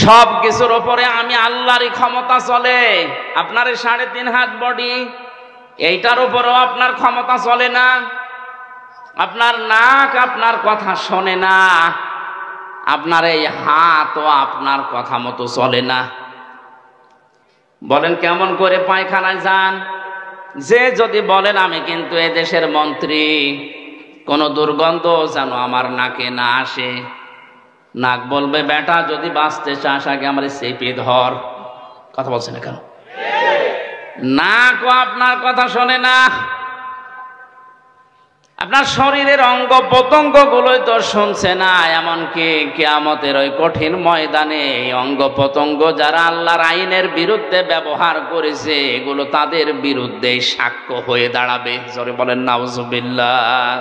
সব কিছুর উপরে আমি আল্লাহরই ক্ষমতা চলে। আপনার 3.5 হাত বডি, এইটার উপরেও আপনার ক্ষমতা চলে না। আপনার নাক আপনার কথা শোনে না, আপনার এই হাতও আপনার কথা মতো চলে না। বলেন কেমন করে পায়খানায় যান? যে যদি বলেন আমি কিন্তু এ দেশের মন্ত্রী, কোনো দুর্গন্ধ যেন আমার নাকে না আসে, নাক বলবে বেটা যদি বাঁচতে চাস আগে আমার চেপে ধর। কথা বলছে না কেন? নাকও আপনার কথা শোনে না। আপনার শরীরের অঙ্গ প্রত্যঙ্গ গুলোই তো শুনছে না। এমনকি কিয়ামতের ওই কঠিন ময়দানে অঙ্গ প্রত্যঙ্গ যারা আল্লাহর আইনের বিরুদ্ধে ব্যবহার করেছে, এগুলো তাদের বিরুদ্ধে সাক্ষ্য হয়ে দাঁড়াবে। জোরে বলেন নাউজুবিল্লাহ।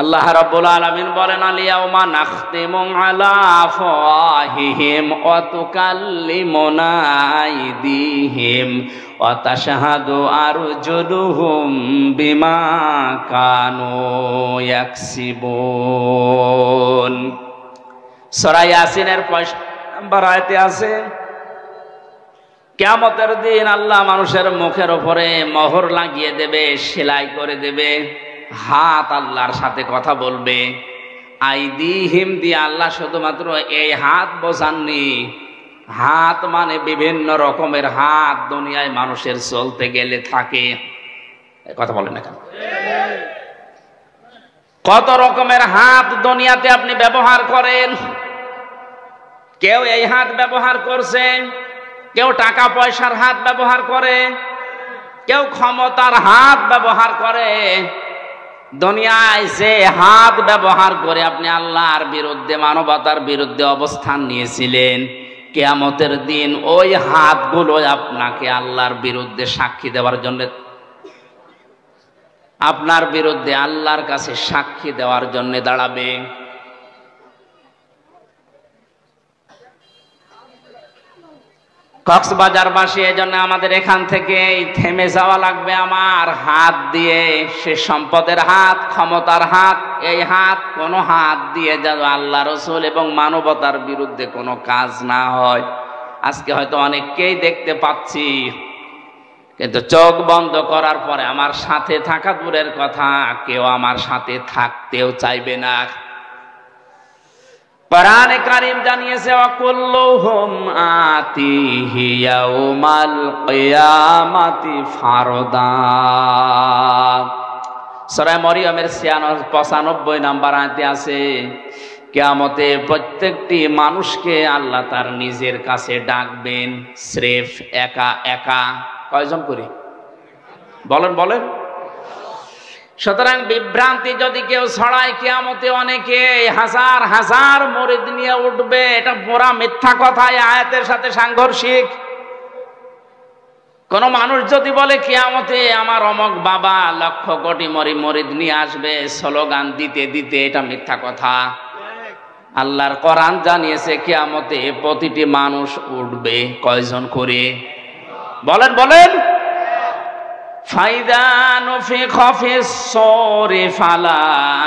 আল্লাহ রাব্বুল আলামিন বলেন, আলিয়াউমা নাখতিমু আলা আফওয়াহিহিম ওয়া তুকাল্লিমুনা আইদিহিম ওয়া তাশহাদু আরজুলুহুম বিমা কানু ইয়াকসিবুন। সূরা ইয়াসিনের 5 নম্বর আয়াতে আছে, কিয়ামতের দিন আল্লাহ মানুষের মুখের উপরে মোহর লাগিয়ে দেবে, সেলাই করে দেবে। হাত আল্লাহর সাথে কথা বলবে। আইদিহিম দিয়ে আল্লাহ শুধুমাত্র এই হাত বোঝাননি, হাত মানে বিভিন্ন রকমের হাত দুনিয়ায় মানুষের চলতে গেলে থাকে। কথা বলেন না কেন? কত রকমের হাত দুনিয়াতে আপনি ব্যবহার করেন। কেউ এই হাত ব্যবহার করছেন, কেউ টাকা পয়সার হাত ব্যবহার করে, কেউ ক্ষমতার হাত ব্যবহার করে। দুনিয়ায় যে হাত ব্যবহার করে আপনি আল্লাহর বিরুদ্ধে, মানবতার বিরুদ্ধে অবস্থান নিয়েছিলেন, কিয়ামতের দিন ওই হাতগুলো আপনাকে আল্লাহর বিরুদ্ধে সাক্ষী দেওয়ার জন্য, আপনার বিরুদ্ধে আল্লাহর কাছে সাক্ষী দেওয়ার জন্য দাঁড়াবে। কক্সবাজারবাসী, এজন্য আমাদের এখান থেকে থেমে যাওয়া লাগবে। আমার হাত দিয়ে, সে সম্পদের হাত, ক্ষমতার হাত, এই হাত কোনো হাত দিয়ে যেন আল্লাহ রসুল এবং মানবতার বিরুদ্ধে কোনো কাজ না হয়। আজকে হয়তো অনেককেই দেখতে পাচ্ছি, কিন্তু চোখ বন্ধ করার পরে আমার সাথে থাকা দূরের কথা, কেউ আমার সাথে থাকতেও চাইবে না। কোরআনে কারীম জানিয়েছে, ওয়াকুল্লুহুম আতিহি ইয়াউমাল কিয়ামাতি ফারদা। সূরা মরিয়মের 95 নম্বর আয়াতে আছে, কিয়ামতে প্রত্যেকটি মানুষকে আল্লাহ তার নিজের কাছে ডাকবেন, স্রেফ একা একা। কয়জন করে বলেন বলেন? সুতরাং বিভ্রান্তি যদি কেউ ছড়ায়, কিয়ামতে অনেকে হাজার হাজার মুরিদ নিয়ে উঠবে, এটা পুরা মিথ্যা কথা, এই আয়াতের সাথে সাংঘর্ষিক। কোন মানুষ যদি বলে কিয়ামতে আমার অমক বাবা লক্ষ কোটি মুরিদ নিয়ে আসবে স্লোগান দিতে দিতে, এটা মিথ্যা কথা। আল্লাহর কোরআন জানিয়েছে কিয়ামতে প্রতিটি মানুষ উঠবে। কয়জন করে বলেন বলেন? ফাইদা নুফিখা ফিস-সূরি ফালা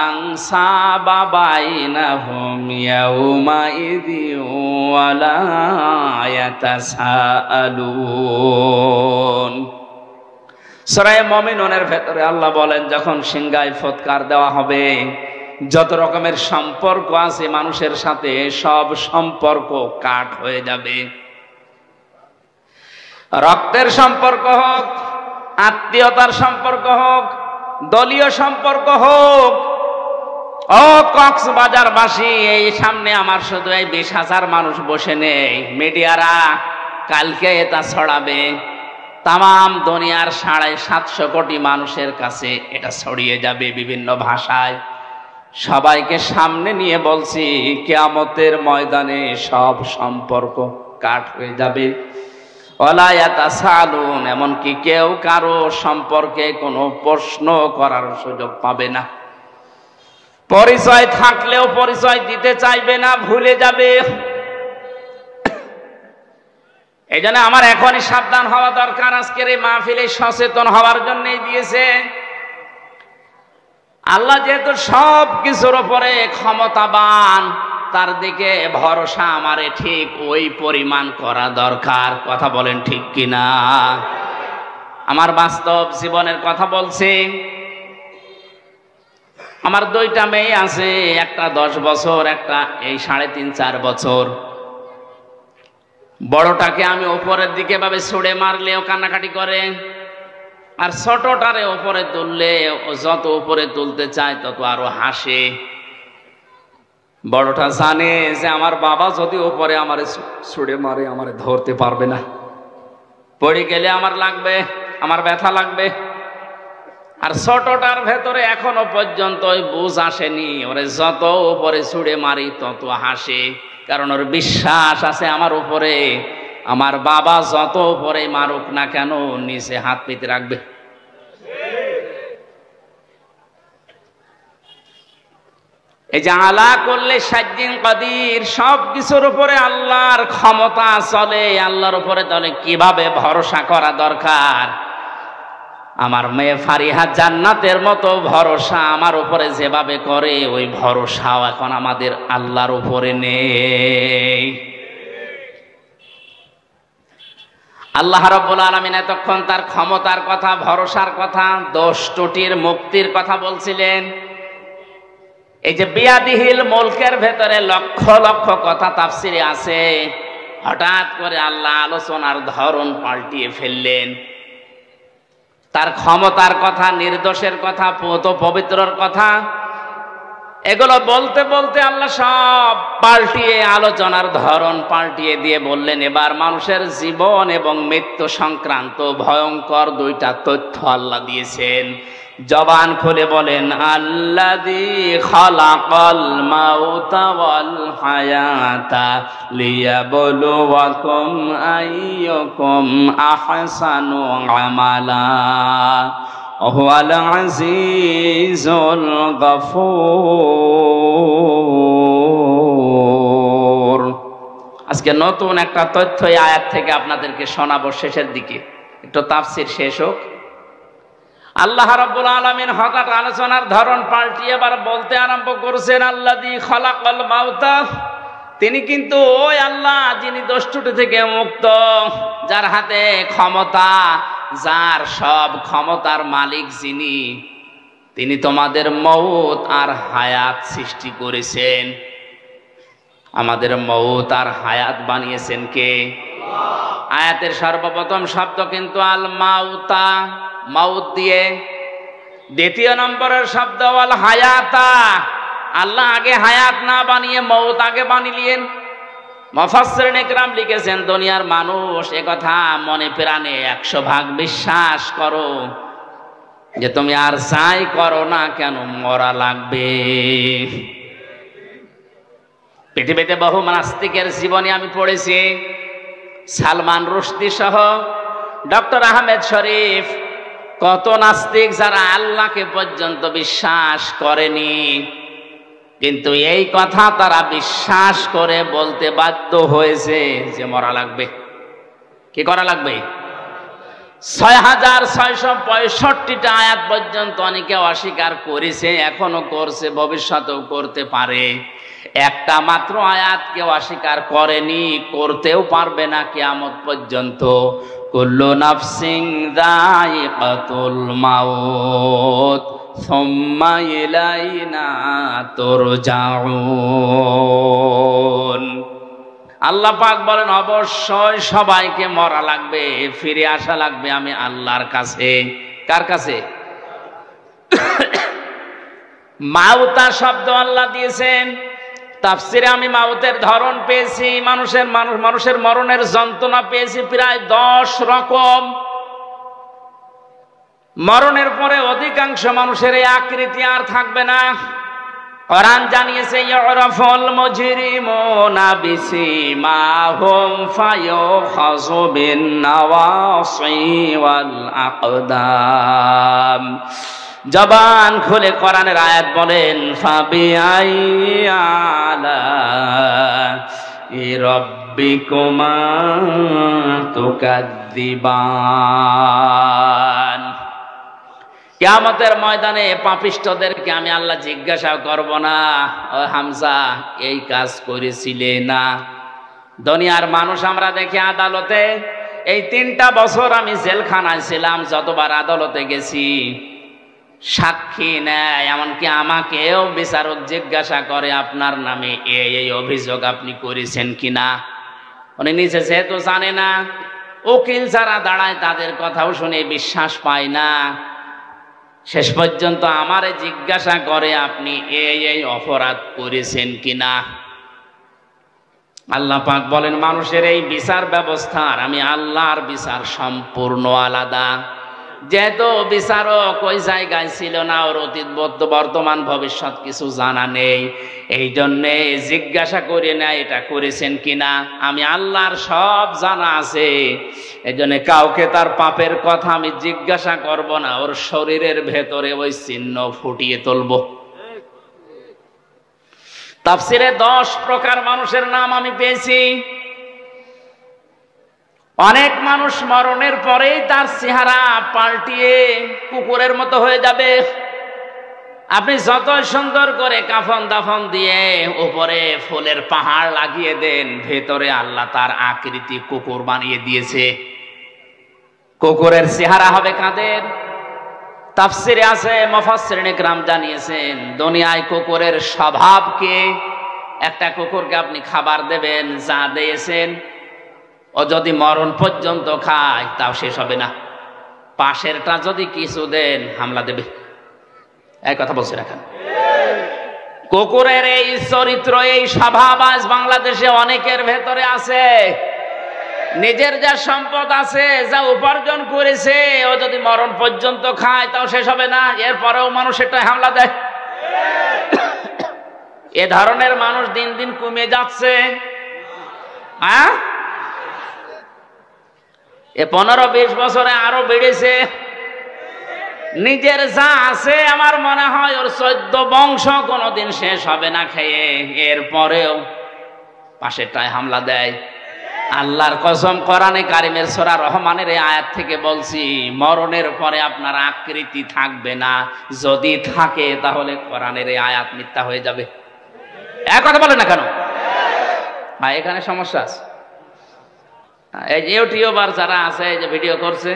আনসাবা বাইনাহুম ইয়াউমাইযি ওয়ালা ইয়াতাসাআলুন। সূরা মুমিনুনের ভেতরে আল্লাহ বলেন, যখন সিংহায় ফুৎকার দেওয়া হবে, যত রকমের সম্পর্ক আছে মানুষের সাথে, সব সম্পর্ক কাট হয়ে যাবে। রক্তের সম্পর্ক হোক, আত্মীয়তার সম্পর্ক হোক, দলীয় সম্পর্ক হোক। ও কক্সবাজারবাসী, এই সামনে আমার শুধু এই 20,000 মানুষ বসে নেই। মিডিয়ারা কালকে এটা ছড়াবে, তাম দুনিয়ার 750 কোটি মানুষের কাছে এটা ছড়িয়ে যাবে বিভিন্ন ভাষায়। সবাইকে সামনে নিয়ে বলছি, কিয়ামতের ময়দানে সব সম্পর্ক কাট হয়ে যাবে। ওয়ালা ইয়াতাসালুন, এমনকি কেউ কারো সম্পর্কে কোনো প্রশ্ন করার সুযোগ পাবে না। পরিচয় থাকলেও পরিচয় দিতে চাইবে না, ভুলে যাবে। এই জন্য আমার এখনই সাবধান হওয়া দরকার। আজকের এই মাহফিলে সচেতন হওয়ার জন্যই দিয়েছে। আল্লাহ যেহেতু সব কিছুর উপরে ক্ষমতাবান, তার দিকে ভরসা আমারে ঠিক ওই পরিমাণ করা দরকার। কথা বলেন ঠিক কিনা? আমার বাস্তব জীবনের কথা বলছি। আমার দুইটা মেয়ে আছে, একটা 10 বছর, একটা এই 3.5-4 বছর। বড়টাকে আমি উপরের দিকে ভাবে ছুড়ে মারলে ও কান্নাকাটি করে, আর ছোটটারে উপরে তুললে ও যত উপরে তুলতে চায় তত আরো হাসে। বড়টা জানে যে আমার বাবা যদি উপরে আমারে ছুড়ে মারে আমারে ধরতে পারবে না, পড়ে গেলে আমার লাগবে, আমার ব্যথা লাগবে। আর ছোটটার ভেতরে এখনো পর্যন্ত ওই বুঝ আসেনি, ওরে যত উপরে ছুড়ে মারি তত হাসে, কারণ ওর বিশ্বাস আছে আমার উপরে আমার বাবা যত উপরে মারুক না কেন নিচে হাত পেতে রাখবে। এই যে আলা করলে সাজ্জিন কাদির, সব কিছুর উপরে আল্লাহর ক্ষমতা চলে, আল্লাহর উপরে তাহলে কিভাবে ভরসা করা দরকার। আমার মেয়ে ফারিহা জান্নাতের মতো ভরসা আমার উপরে যেভাবে করে, ওই ভরসাও এখন আমাদের আল্লাহর উপরে নেই। আল্লাহ রাব্বুল আলামিন এতক্ষণ তার ক্ষমতার কথা, ভরসার কথা, দোষ ত্রুটির মুক্তির কথা বলছিলেন। এই যে বিয়াদিহিল মুলকের ভেতরে লক্ষ লক্ষ কথা তাফসিরে আছে, হঠাৎ করে আল্লাহ আলোচনার ধরন পাল্টিয়ে ফেললেন। তার ক্ষমতার কথা, নির্দোষের কথা, পূত পবিত্রর কথা, এগুলো বলতে বলতে আল্লাহ সব পাল্টিয়ে আলোচনার ধরন পাল্টিয়ে দিয়ে বললেন, এবার মানুষের জীবন এবং মৃত্যু সংক্রান্ত ভয়ঙ্কর দুইটা তথ্য আল্লাহ দিয়েছেন। জবান খুলে বলেন, আল্লাযী খালাকাল মাউতা ওয়াল হায়াতা লিয়াবলুয়াকুম আইয়ুকুম আহসানু আমালা ওয়াল আজিজুল গফুর। আজকে নতুন একটা তথ্য এই আয়াত থেকে আপনাদেরকে শোনাবো। শেষের দিকে একটু তাফসীর শেষ হোক। আল্লাহ রাব্বুল আলামিন হঠাৎ আলোচনার ধরন পাল্টিয়ে এবার বলতে আরম্ভ করেছেন, আল্লাযী খালাকাল মাউতা, তিনি কিন্তু ওই আল্লাহ যিনি দোষ ত্রুটি থেকে মুক্ত, যার হাতে ক্ষমতা, যার সব ক্ষমতার মালিক যিনি, তিনি তোমাদের মউত আর হায়াত সৃষ্টি করেছেন। আমাদের মউত আর হায়াত বানিয়েছেন কে? আয়াতের সর্বপ্রথম শব্দ কিন্তু আল মাউতা, মাউত দিয়ে। দ্বিতীয় নম্বরের শব্দ আল হায়াতা, আল্লাহ আগে হায়াত না বানিয়ে মউত আগে বানিলেন। মুফাসসিরিন ইকরাম লিখেছেন, দুনিয়ার মানুষ একথা মনে প্রাণে 100 ভাগ বিশ্বাস করো যে তুমি আর যাই করো না কেন মরা লাগবে। পৃথিবীতে বহু নাস্তিকের জীবনী আমি পড়েছি, সালমান রুশদি সহ, ডক্টর আহমেদ শরীফ, কত নাস্তিক যারা আল্লাহকে পর্যন্ত বিশ্বাস করেনি, কিন্তু এই কথা তারা বিশ্বাস করে বলতে বাধ্য হয়েছে যে মরা লাগবে। কি করা লাগবে? 6665টা আয়াত পর্যন্ত অনেকে অস্বীকার করেছে, এখনো করছে, ভবিষ্যতেও করতে পারে। একটা মাত্র আয়াত কেউ অস্বীকার করেনি, করতেও পারবে না কিয়ামত পর্যন্ত। কুল্লু নাফসিন যায়িকাতুল মাউত সুম্মা ইলাইনা তুরজাউন। আল্লাহ পাক বলেন, অবশ্যই সবাইকে মরা লাগবে, ফিরে আসা লাগবে আমি আল্লাহর কাছে। কার কাছে? মাউতা শব্দ আল্লাহ দিয়েছেন। তাফসিরে আমি মাউতের ধরন পেয়েছি, মানুষের মরণের যন্ত্রণা পেয়েছি প্রায় 10 রকম। মরণের পরে অধিকাংশ মানুষের এই আকৃতি আর থাকবে না। কোরআন জানিয়েছে, ইউরাফুল মুজরিমুনা বিসিমাহুম ফায়ুখাযু বিন নাওয়াসি ওয়াল আকদাম। জবান খুলে কোরআনের আয়াত বলেন, ফাবিআই আলাই রাব্বিকুমা তুকাদ্দিবান। কিয়ামতের ময়দানে পাপিষ্ঠদেরকে আমি আল্লাহ জিজ্ঞাসা করব না, ও হামজা এই কাজ করেছিলে না? দুনিয়ার মানুষ আমরা দেখি আদালতে, এই 3টা বছর আমি জেলখানায় ছিলাম, যতবার আদালতে গেছি সাক্ষী নেয়, এমনকি আমাকেও বিচারক জিজ্ঞাসা করে আপনার নামে এই অভিযোগ আপনি করেছেন কিনা। উনি নিজে যেহেতু জানে না, উকিল যারা দাঁড়ায় তাদের কথাও শুনে বিশ্বাস পায় না, শেষ পর্যন্ত আমারে জিজ্ঞাসা করে আপনি এই অপরাধ করেছেন কিনা। আল্লাহ পাক বলেন মানুষের এই বিচার ব্যবস্থার আমি আল্লাহর বিচার সম্পূর্ণ আলাদা। যেহেতু বিচারক ওই জায়গায় ছিল না, ওর অতীত বর্তমান ভবিষ্যৎ কিছু জানা নেই, এই জন্যে জিজ্ঞাসা করে না এটা করেছেন কিনা। আমি আল্লাহর সব জানা আছে, এই জন্য কাউকে তার পাপের কথা আমি জিজ্ঞাসা করব না, ওর শরীরের ভেতরে ওই চিহ্ন ফুটিয়ে তুলব। তাফসিরে 10 প্রকার মানুষের নাম আমি পেয়েছি। অনেক মানুষ মরণের পরেই তার চেহারা পাল্টিয়ে কুকুরের মতো হয়ে যাবে। আপনি যত সুন্দর করে কাফন দাফন দিয়ে উপরে ফুলের পাহাড় লাগিয়ে দেন, ভেতরে আল্লাহ তার আকৃতি কুকুর বানিয়ে দিয়েছে। কুকুরের চেহারা হবে কাদের? তাফসিরে আছে, মুফাসসিরিন ইকরাম জানিয়েছেন দুনিয়ায় কুকুরের স্বভাবকে, একটা কুকুরকে আপনি খাবার দেবেন, যা দিয়েছেন ও যদি মরণ পর্যন্ত খায় তাও শেষ হবে না। পাশেরটা যদি কিছু দেন হামলা দেবে। এই কথা বলছি রাখেন। কুকুরের এই চরিত্র, এই স্বভাব আজ বাংলাদেশে অনেকের ভেতরে আছে। নিজের যা সম্পদ আছে, যা উপার্জন করেছে, ও যদি মরণ পর্যন্ত খায় তাও শেষ হবে না, এরপরেও মানুষ এটা হামলা দেয়। এ ধরনের মানুষ দিন দিন কমে যাচ্ছে। হ্যাঁ, এ 15-20 বছরে আরো বেড়েছে। নিজের যা আছে আমার মনে হয় ওর 14 বংশ কোনোদিন শেষ হবে না খেয়ে, এরপরেও পাশেরটায় হামলা দেয়। আল্লাহর কসম, কোরআনে কারিমের সূরা রহমানের এই আয়াত থেকে বলছি, মরণের পরে আপনার আকৃতি থাকবে না, যদি থাকে তাহলে কোরআনের এই আয়াত মিথ্যা হয়ে যাবে। এক কথা বলে না কেন? ভাই এখানে সমস্যা আছে। এই যে ইউটিউবার যারা আছে, এই যে ভিডিও করছে,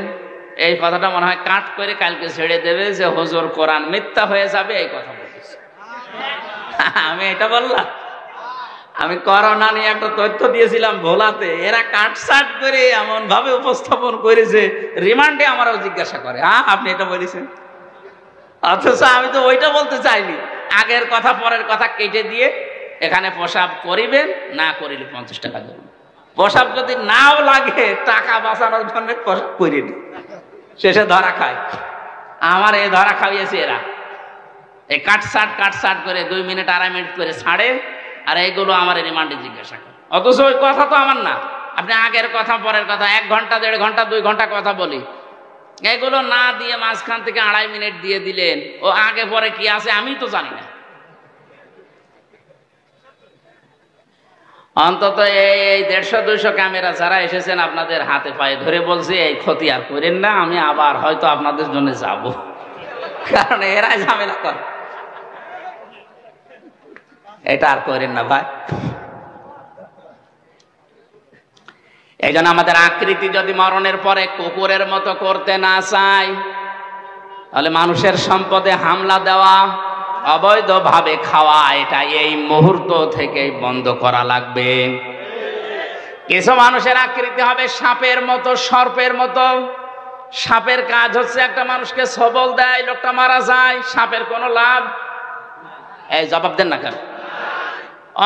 এই কথাটা মনে হয় কাট করে কালকে ছেড়ে দেবে যে হুজুর কোরআন মিথ্যা হয়ে যাবে, এই কথা বলতেছে। আমি এটা বললাম? আমি করোনা নিয়ে একটা তথ্য দিয়েছিলাম ভোলাতে, এরা কাটসাট করে এমন ভাবে উপস্থাপন করেছে, রিমান্ডে আমারও জিজ্ঞাসা করে আপনি এটা বলেছেন, অথচ আমি তো ওইটা বলতে চাইনি। আগের কথা পরের কথা কেটে দিয়ে এখানে প্রসাব করিবেন, না করিলে 50 টাকা দেবেন। প্রসাব যদি নাও লাগে, টাকা বাঁচানোর জন্য প্রসাব করে দিই, শেষে ধরা খায়। আমার এই ধরা খাইয়েছে এরা, এই কাটসাট করে 2 মিনিট 2.5 মিনিট করে ছাড়ে, আর এইগুলো আমার রিমান্ডে জিজ্ঞাসা করে। অথচ ওই কথা তো আমার না। আপনি আগের কথা পরের কথা 1 ঘন্টা 1.5 ঘন্টা 2 ঘন্টা কথা বলি, এগুলো না দিয়ে মাঝখান থেকে 2.5 মিনিট দিয়ে দিলেন, ও আগে পরে কি আছে আমি তো জানি না। অন্তত এই 150-200 ক্যামেরা যারা এসেছেন আপনাদের হাতে পায়ে ধরে বলছি, এই ক্ষতি আর করেন না, আমি আবার হয়তো আপনাদের জন্য যাব, কারণ এরাই ঝামেলা করে। এটা আর করেন না ভাই। এই জন্য আমাদের আকৃতি যদি মরণের পরে কুকুরের মতো করতে না চাই, তাহলে মানুষের সম্পদে হামলা দেওয়া, অবৈধভাবে খাওয়া, এটা এই মুহূর্ত থেকে বন্ধ করা লাগবে। কিছু মানুষের আকৃতি হবে সাপের মতো, সর্পের মতো। সাপের কাজ হচ্ছে একটা মানুষকে সবল দেয়, লোকটা মারা যায়, সাপের কোনো লাভ। এই জবাব দেন না কেন?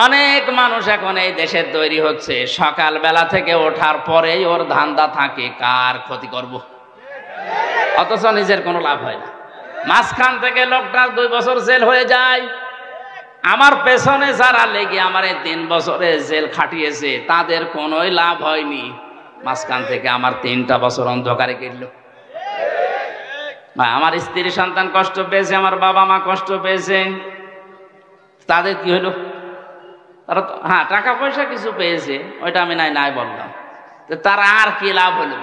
অনেক মানুষ এখন এই দেশের তৈরি হচ্ছে, সকালবেলা থেকে ওঠার পরেই ওর ধান্দা থাকে কার ক্ষতি করব, অথচ নিজের কোনো লাভ হয় না। মাঝখান থেকে লোকটার 2 বছর জেল হয়ে যায়। আমার পেছনে যারা লেগে আমার 3 বছরে জেল খাটিয়েছে, তাদের কোনোই লাভ হয়নি। মাঝখান থেকে আমার 3টা বছর অন্ধকারে কেটল। আমার স্ত্রী সন্তান কষ্ট পেয়েছে, আমার বাবা মা কষ্ট পেয়েছে, তাদের কি হলো? তারা হ্যাঁ টাকা পয়সা কিছু পেয়েছে, ওইটা আমি নাই বললাম, তারা আর কি লাভ হলো?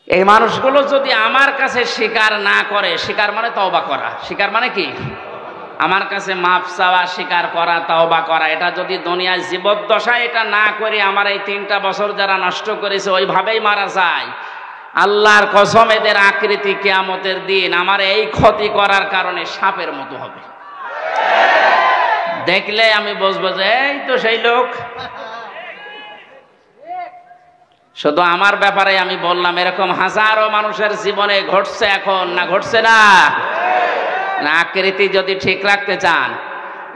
এই মানুষগুলো যদি আমার কাছে স্বীকার না করে, স্বীকার মানে তওবা করা, স্বীকার মানে কি আমার কাছে মাফ চাওয়া, স্বীকার করা, তওবা করা, এটা যদি দুনিয়ায় জীবদ্দশায় এটা না করে আমার এই 3টা বছর যারা নষ্ট করেছে ওইভাবেই মারা যায়, আল্লাহর কসম এদের আকৃতি কিয়ামতের দিন আমার এই ক্ষতি করার কারণে সাপের মতো হবে। দেখলে আমি বুঝবো যে এই তো সেই লোক। শুধু আমার ব্যাপারে আমি বললাম, এরকম হাজারো মানুষের জীবনে ঘটছে এখন, না ঘটছে না? আকৃতি যদি ঠিক রাখতে চান,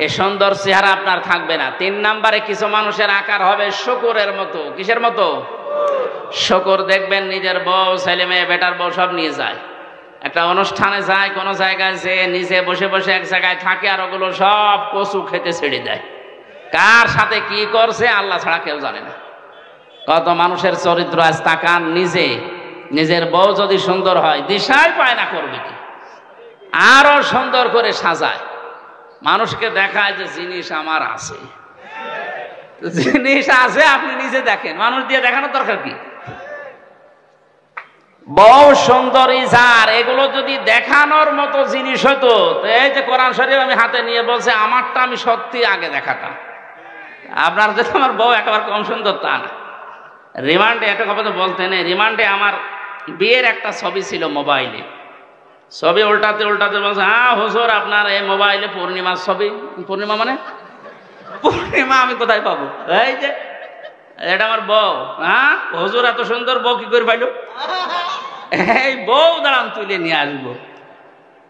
এ সুন্দর চেহারা আপনার থাকবে না। 3 নম্বরে কিছু মানুষের আকার হবে শূকরের মতো। কিসের মতো? শূকর। দেখবেন নিজের বউ, ছেলে মেয়ে, বেটার বউ সব নিয়ে যায়, একটা অনুষ্ঠানে যায়, কোনো জায়গায় যে নিজে বসে বসে এক জায়গায় থাকে, আর ওগুলো সব কচু খেতে ছেড়ে দেয়। কার সাথে কি করছে আল্লাহ ছাড়া কেউ জানে না। কত মানুষের চরিত্র আজ তাকান, নিজের বউ যদি সুন্দর হয় দিশাই পায় না করবে কি, আরো সুন্দর করে সাজায়, মানুষকে দেখায় যে জিনিস আমার আছে। জিনিস আছে, আপনি নিজে দেখেন, মানুষ দিয়ে দেখানোর দরকার কি? বউ সুন্দরী যার, এগুলো যদি দেখানোর মতো জিনিস হতো, এই যে কোরআন শরীফ আমি হাতে নিয়ে বলছে আমারটা আমি সত্যি আগে দেখাতাম। আপনার যে আমার বউ একেবারে কম সুন্দর তা না। রিমান্ডে একটা কথা তো বলতে নেই, রিমান্ডে আমার বিয়ের একটা ছবি ছিল মোবাইলে, ছবি উল্টাতে উল্টাতে বলছে হ্যাঁ হুজুর আপনার এই মোবাইলে পূর্ণিমার ছবি। পূর্ণিমা মানে পূর্ণিমা আমি কোথায় পাবো? এই যে এটা আমার বউ। হ্যাঁ হুজুর এত সুন্দর বউ কি করে পাইল? এই বউ দাঁড়ান তুলে নিয়ে আসবো।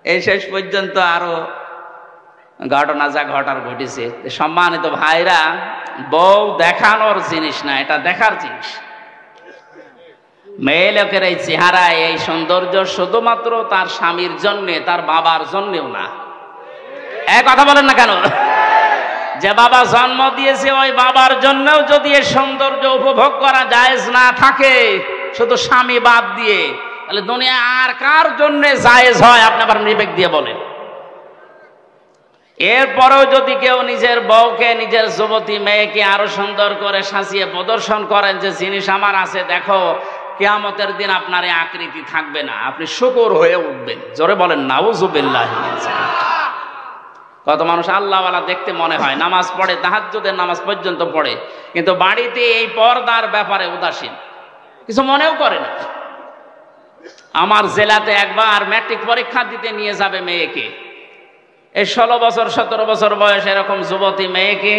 এই শেষ পর্যন্ত আরো ঘটনা যা ঘটার ঘটেছে। সম্মানিত ভাইরা, বউ দেখানোর জিনিস না, এটা দেখার জিনিস। মেয়ে লোকের এই চেহারায় এই সৌন্দর্য শুধুমাত্র তার স্বামীর জন্যে, তার বাবার জন্যেও না। এক কথা বলেন না কেন? যে বাবা জন্ম দিয়েছে ওই বাবার জন্যও যদি এই সৌন্দর্য উপভোগ করা জায়েজ না থাকে, শুধু স্বামী বাদ দিয়ে, তাহলে দুনিয়া আর কার জন্য জায়েজ হয় আপনি আবার বিবেক দিয়ে বলেন। এরপরেও যদি কেউ নিজের বউকে, নিজের যুবতী মেয়েকে আরো সুন্দর করে সাজিয়ে প্রদর্শন করেন যে জিনিস আমার আছে দেখো, কিয়ামতের দিন আপনার এই আকৃতি থাকবে না, আপনি শূকর হয়ে উঠবেন। জোরে বলেন নাউযুবিল্লাহ। কত মানুষ আল্লাহওয়ালা দেখতে মনে হয়, নামাজ পড়ে, তাহাজ্জুদের নামাজ পর্যন্ত পড়ে, কিন্তু বাড়িতে এই পর্দার ব্যাপারে উদাসীন, কিছু মনেও করে না। আমার জেলাতে একবার ম্যাট্রিক পরীক্ষা দিতে নিয়ে যাবে মেয়েকে, এই 16 বছর 17 বছর বয়স এরকম যুবতী মেয়েকে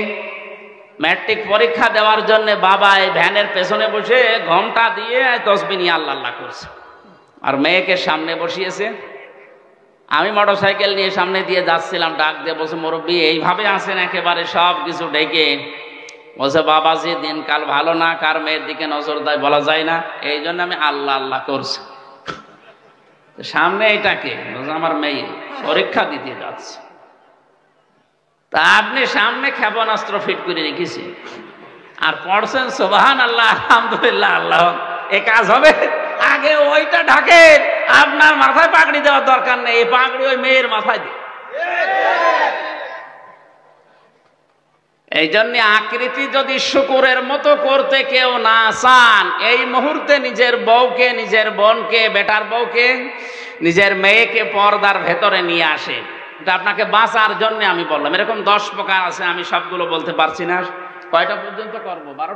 ম্যাট্রিক পরীক্ষা দেওয়ার জন্য বাবা এই ভ্যানের পেছনে বসে ঘন্টা দিয়ে তসবিহ নিয়ে আল্লাহ আল্লাহ করছে, আর মেয়েকে সামনে বসিয়েছে। আমি মোটরসাইকেল নিয়ে সামনে দিয়ে যাচ্ছিলাম, ডাক দিয়ে বলছে মুরব্বী এইভাবে আছেন একেবারে সব কিছু ঢেকে? বলছে বাবাজি দিনকাল ভালো না, কার মেয়ের দিকে নজর দেয় বলা যায় না, এই জন্য আমি আল্লাহ আল্লাহ করছি। সামনে এটাকে আমার মেয়ে পরীক্ষা দিতে যাচ্ছে, তা আপনি সামনে ক্ষেপণাস্ত্র ফিট করে রেখেছি আর পড়ছেন সুবহানাল্লাহ আলহামদুলিল্লাহ আল্লাহ, এ কাজ হবে? আগে ওইটা ঢাকেন, আপনার মাথায় পাগড়ি দেওয়ার দরকার নেই, এই পাগড়ি ওই মেয়ের মাথায় দিন। এই জন্য আকৃতি যদি শূকরের মতো করতে কেউ না চান, এই মুহূর্তে নিজের বউকে, নিজের বোনকে, বেটার বউকে, নিজের মেয়েকে পর্দার ভেতরে নিয়ে আসে। এটা আপনাকে বাঁচার জন্য আমি বললাম। এরকম 10 প্রকার আছে, আমি সবগুলো বলতে পারছি না। কয়টা পর্যন্ত করবো? 12।